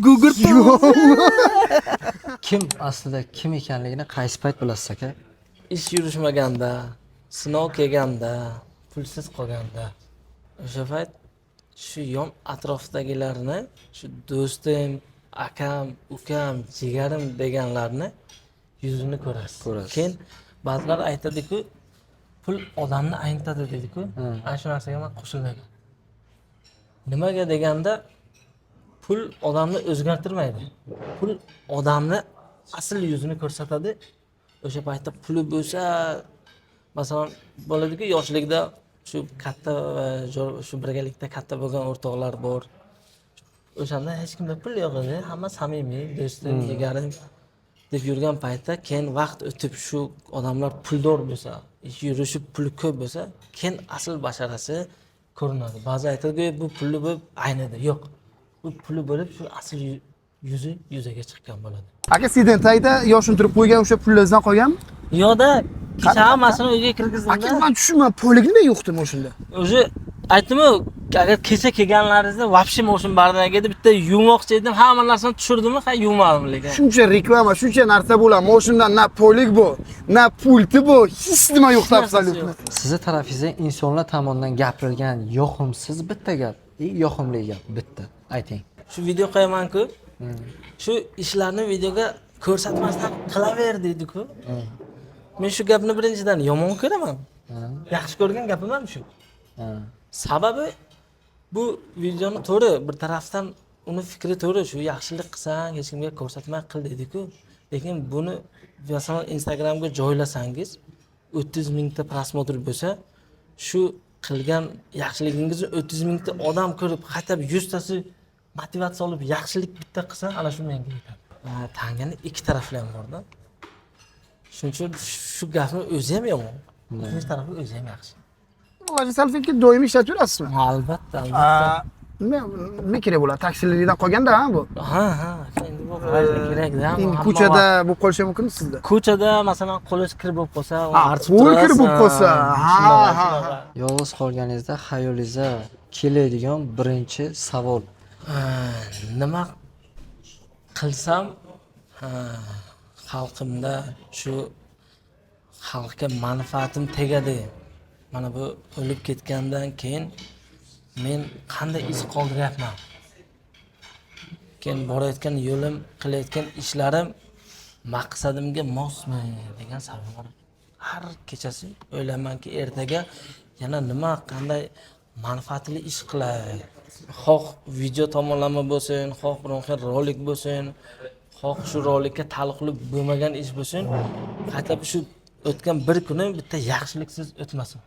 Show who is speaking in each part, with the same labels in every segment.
Speaker 1: Gugurtda.
Speaker 2: Kim aslida kim ekanligini qaysi payt bilasiz aka?
Speaker 3: Ish yurishmaganda, sinov kelganda, pulsiz qolganda. O'sha payt shu yon atrofdagilarni, shu do'stim, akam, ukam, jigarim deganlarni yuzini ko'rasiz. Keyin ba'zilar aytadi-ku, pul odamni aynitadi dedi-ku. Ana shu narsaga men qo'shilmayman. Nimaga deganda pul odamni o'zgartirmaydi. Pul odamni asl yuzini ko'rsatadi. O'sha paytda puli bo'lsa, masalan, bo'ladi-ku yoshlikda shu katta shu birgalikda katta bo'lgan o'rtoqlar bor. O'shanda hech kimda pul yo'q edi, hamma samimiy, do'stim, jigarim deb yurgan paytda keyin vaqt o'tib shu odamlar puldor bo'lsa, ish yurishib puli ko'p bo'lsa, keyin asl basharasi ko'rinadi. Ba'zi aytadi, bu pulli bo'lib aynidi. Yo'q. Bu puli bo'lib shu asl yuzi yuzaga chiqqan bo'ladi.
Speaker 1: Aka sizdan tayda yoshini turib qo'ygan o'sha pullardan qolganmi?
Speaker 3: Yo'qda, kecha hammasini uyga
Speaker 1: Aka
Speaker 3: kirgizdim-da.
Speaker 1: men tushunman, polik nima yo'qdimi o'shunda?
Speaker 3: O'zi aytdim-ku, agar kecha kelganlaringizda vobshe mo'shin bardaga edi, bitta yuvmoqchi edim, hamma narsani tushirdim-ku, ha yuvmadim lekin.
Speaker 1: Shuncha reklama, shuncha narsa bo'ladi. Moshindan na polik bu, na pulti bu, hech nima yo'q absolyutno.
Speaker 2: Sizni tarafingizdan insonlar tomonidan gapirilgan yoqimsiz bitta gap, yoqimli gap bitta ayting.
Speaker 3: Shu video qo'yaman-ku. Shu ishlarni videoga ko'rsatmasdan qilaver deydi-ku. Men shu gapni birinchidan yomon ko'raman. Yaxshi ko'rgan gapim ham shu. Sababi bu videoni to'g'ri bir tarafdan uni fikri to'g'ri, shu yaxshilik qilsang hech kimga ko'rsatmay qil dedi-ku. Lekin buni masalan Instagramga joylasangiz 30 mingta prosmotr bo'lsa, shu qilgan yaxshiligingizni 30 mingta odam ko'rib, xatab 100 tasi motivatsiya olib yaxshilik bitta qilsa, ana shu menga yetadi. Tangani ikki tarafli ham bor-da. Shuning uchun shu gapni o'zi ham yomon. Ikkinchi tarafi o'zi ham yaxshi.
Speaker 1: Hozir salfetga doimiy ishlatib yurasizmi?
Speaker 3: Albatta, albatta.
Speaker 1: Nima kerak bo'ladi? Taksilardan qolganda bu.
Speaker 3: Ha, endi bu kerak-da.
Speaker 1: Endi ko'chada bo'lib qolishi mumkin sizda.
Speaker 3: Ko'chada masalan qo'lingiz kir bo'lib qolsa, uni artib
Speaker 1: qo'l
Speaker 3: turasiz.
Speaker 1: kir bo'lib qolsa. Ha.
Speaker 2: Yolg'iz qolganingizda xayolingizga keladigan birinchi savol.
Speaker 3: Nima qilsam xalqimda shu xalqqa manfaatim tegadi. Mana bu o'lib ketgandan keyin men qanday iz qoldiryapman? Keyin borayotgan yo'lim, qilayotgan ishlarim maqsadimga mosmi degan savol. Har kechasi o'ylaymanki, ertaga yana nima, qanday manfaatli ish qilay. Xoh video tomonlama bo'lsin, xoh bironta rolik bo'lsin, xoh shu rolikka taalluqli bo'lmagan ish bo'lsin, qaytib shu o'tgan bir kuni bitta yaxshiliksiz o'tmasin.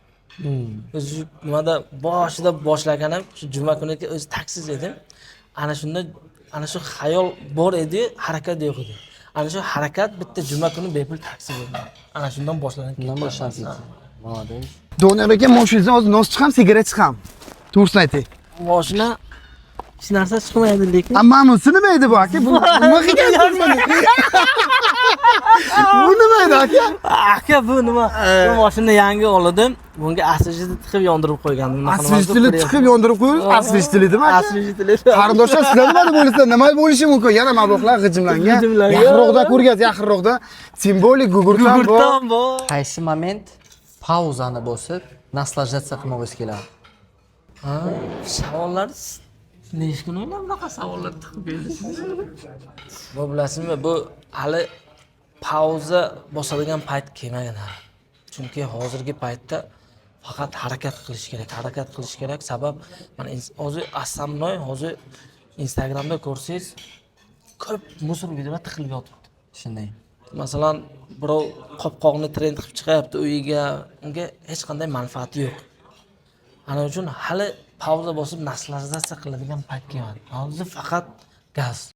Speaker 3: O'zi nimada boshida boshlaganim shu juma kuniga o'zi taksiz edim. Ana shunda ana shu xayol bor edi, harakat yo'q edi. Ana shu harakat bitta juma kuni bepul taksi bo'ldi. Ana shundan boshlanib ketdi.
Speaker 2: Bundan boshlanib ketdi. Молодец.
Speaker 1: Doniyor aka moshinangizdan hozir nos chiqam, sigaret chiqam. To'g'risini ayting.
Speaker 3: Moshina hech narsa chiqmaydi lekin.
Speaker 1: Mamnunsi nima edi bu aka? Bu nima qilgansiz buni? Bu nima edi aka?
Speaker 3: Aka bu nima? Bu mashina yangi oldim. Bunga asvejitni tiqib yondirib qo'ygandim.
Speaker 1: Asvejitni tiqib yondirib qo'yib, asvejitnimi aka?
Speaker 3: Asvejitli.
Speaker 1: Qarindoshlar sizlar nima bo'lsa, nima bo'lishi mumkin? Yana mabloqlar g'ijimlangan. Yaqinroqda ko'rgaz, yaqinroqda simbolik gugurtdan bor.
Speaker 2: Qaysi moment pauzani bosib, naslajasiya qilmoqingiz keladi?
Speaker 3: Savollar necha kun o'ylab bunaqa savollar tiqib kelasiz? Bu bilasizmi, bu hali pauza bosadigan payt kelmagan hali. Chunki hozirgi paytda faqat harakat qilish kerak. Harakat qilish kerak. Sabab mana hozir asamnoy hozir Instagramda ko'rsangiz ko'p musor videolar tiqilib yotibdi.
Speaker 2: Shunday.
Speaker 3: Masalan, birov qopqoqni trend qilib chiqyapti uyiga, unga hech qanday manfaati yo'q. Ana uchun hali pauza bosib naslarizatsiya qiladigan payt kelmadi. Hozir faqat gaz.